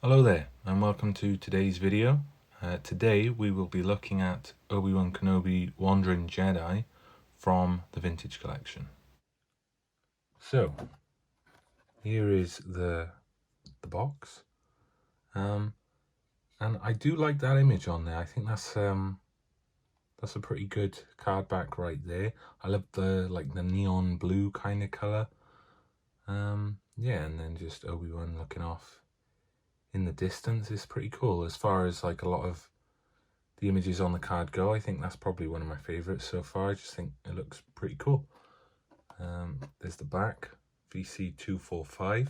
Hello there, and welcome to today's video. Today we will be looking at Obi-Wan Kenobi Wandering Jedi from the Vintage Collection. So, here is the box, and I do like that image on there. I think that's a pretty good card back right there. I love the neon blue kind of color. Yeah, and then just Obi-Wan looking off in the distance is pretty cool. As far as like a lot of the images on the card go, I think that's probably one of my favorites so far. I just think it looks pretty cool. There's the back, VC245.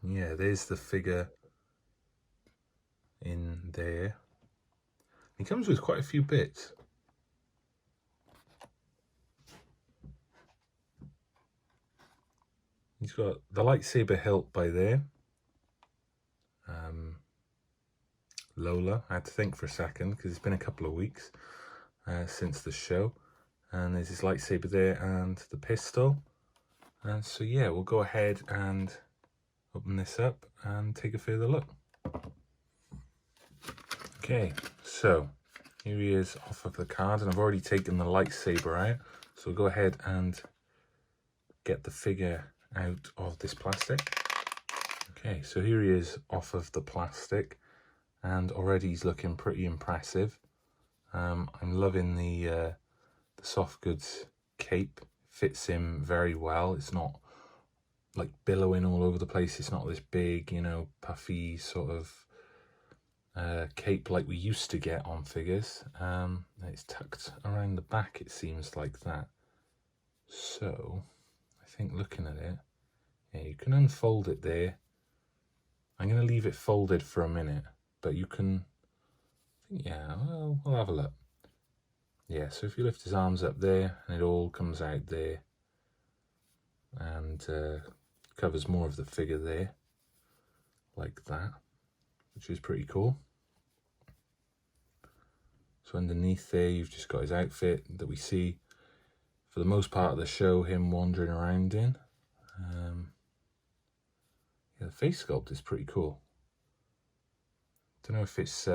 Yeah, there's the figure in there. It comes with quite a few bits. He's got the lightsaber hilt by there. Lola, I had to think for a second because it's been a couple of weeks since the show. And there's his lightsaber there and the pistol. And so yeah, we'll go ahead and open this up and take a further look. Okay, so here he is off of the card, and I've already taken the lightsaber out. So we'll go ahead and get the figure out of this plastic. Okay, so here he is off of the plastic, and already he's looking pretty impressive. I'm loving the soft goods cape. Fits him very well. It's not like billowing all over the place. It's not this big, you know, puffy sort of cape like we used to get on figures. It's tucked around the back, it seems like that. So I think looking at it, yeah, you can unfold it there. I'm going to leave it folded for a minute, but you can, yeah, well, we'll have a look. Yeah, so if you lift his arms up there, and it all comes out there, and covers more of the figure there, like that, which is pretty cool. So underneath there, you've just got his outfit that we see for the most part of the show, him wandering around in. Yeah, the face sculpt is pretty cool. Don't know if it's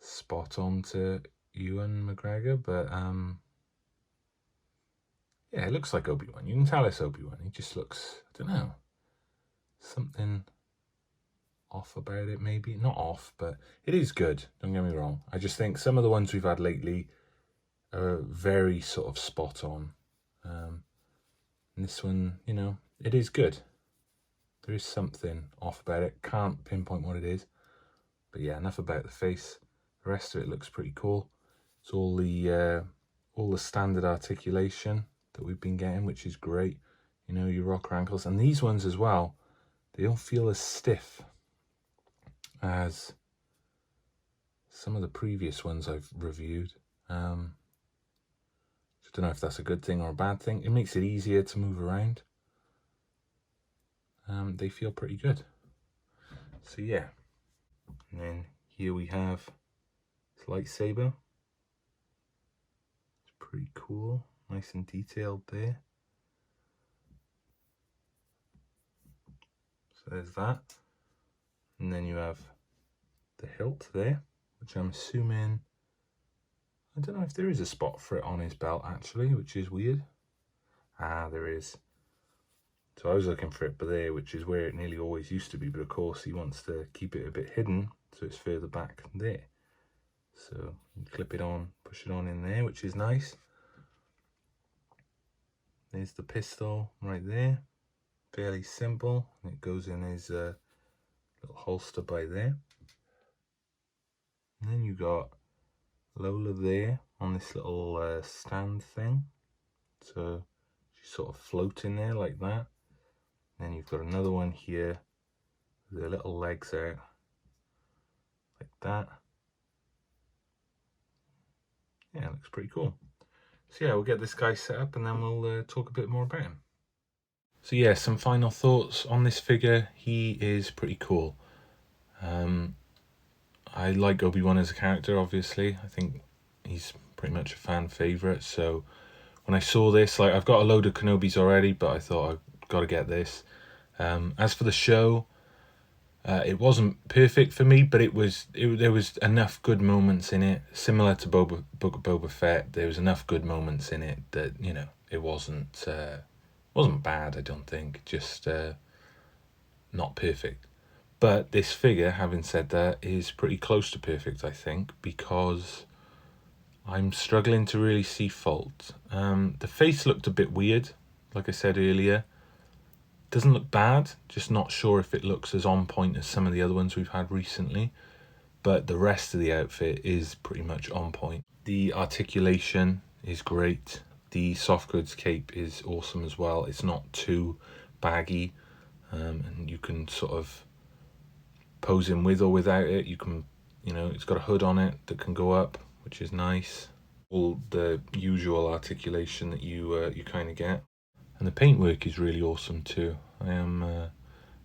spot on to Ewan McGregor, but yeah, it looks like Obi-Wan. You can tell it's Obi-Wan. He just looks, I don't know, something off about it maybe. Not off, but it is good, don't get me wrong. I just think some of the ones we've had lately are very sort of spot on. And this one, you know, it is good. There is something off about it. Can't pinpoint what it is. But yeah, enough about the face. The rest of it looks pretty cool. It's all the standard articulation that we've been getting, which is great. You know, your rocker ankles. And these ones as well, they don't feel as stiff as some of the previous ones I've reviewed. I don't know if that's a good thing or a bad thing. It makes it easier to move around. They feel pretty good. So yeah. And then here we have this lightsaber. It's pretty cool. Nice and detailed there. So there's that. And then you have the hilt there, which I'm assuming, I don't know if there is a spot for it on his belt actually, which is weird. Ah, there is. So I was looking for it there, which is where it nearly always used to be, but of course he wants to keep it a bit hidden, so it's further back there. So you clip it on, push it on in there, which is nice. There's the pistol right there, fairly simple, and it goes in his little holster by there. And then you got Lola there on this little stand thing, so she's sort of floating there like that. Then you've got another one here with the little legs out like that. Yeah, it looks pretty cool. So yeah, we'll get this guy set up and then we'll talk a bit more about him. So yeah, some final thoughts on this figure. He is pretty cool. I like Obi-Wan as a character, obviously. I think he's pretty much a fan favourite. So when I saw this, like, I've got a load of Kenobis already, but I thought I've got to get this. As for the show, it wasn't perfect for me, but there was enough good moments in it, similar to Book of Boba Fett. There was enough good moments in it that, you know, it wasn't bad, I don't think, just not perfect. But this figure, having said that, is pretty close to perfect, I think, because I'm struggling to really see fault. The face looked a bit weird, like I said earlier. Doesn't look bad, just not sure if it looks as on point as some of the other ones we've had recently. But the rest of the outfit is pretty much on point. The articulation is great. The soft goods cape is awesome as well. It's not too baggy, and you can sort of pose in with or without it. You can, you know, it's got a hood on it that can go up, which is nice. All the usual articulation that you kind of get. And the paintwork is really awesome too. I am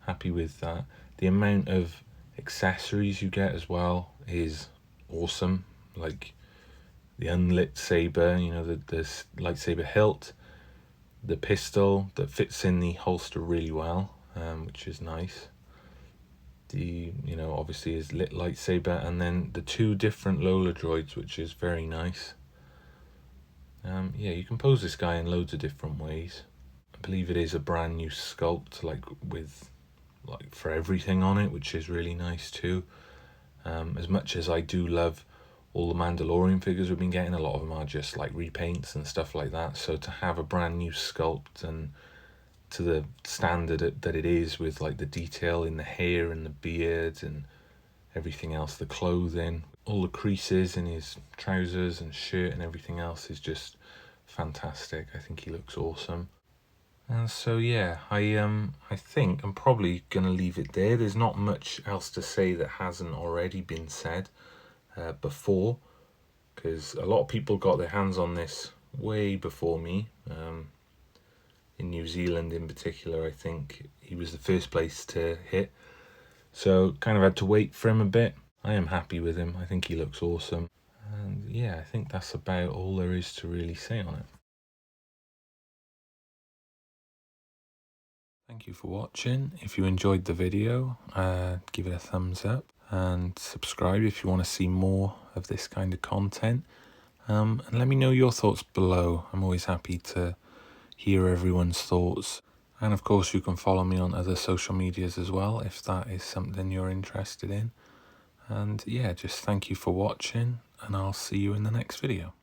happy with that. The amount of accessories you get as well is awesome. Like the unlit saber, you know, the lightsaber hilt, the pistol that fits in the holster really well, which is nice. The, you know, obviously is lit lightsaber, and then the two different Lola droids, which is very nice. Yeah, you can pose this guy in loads of different ways. I believe it is a brand new sculpt, like with like for everything on it, which is really nice too. As much as I do love all the Mandalorian figures we've been getting, a lot of them are just like repaints and stuff like that. So to have a brand new sculpt and to the standard that it is, with like the detail in the hair and the beard and everything else, the clothing, all the creases in his trousers and shirt and everything else is just fantastic. I think he looks awesome. And so yeah, I think I'm probably gonna leave it there. There's not much else to say that hasn't already been said before, because a lot of people got their hands on this way before me. In New Zealand in particular, I think he was the first place to hit, so kind of had to wait for him a bit. I am happy with him. I think he looks awesome, and yeah, I think that's about all there is to really say on it. Thank you for watching. If you enjoyed the video, give it a thumbs up and subscribe if you want to see more of this kind of content. And let me know your thoughts below. I'm always happy to hear everyone's thoughts. And of course, you can follow me on other social medias as well if that is something you're interested in. And yeah, just thank you for watching, and I'll see you in the next video.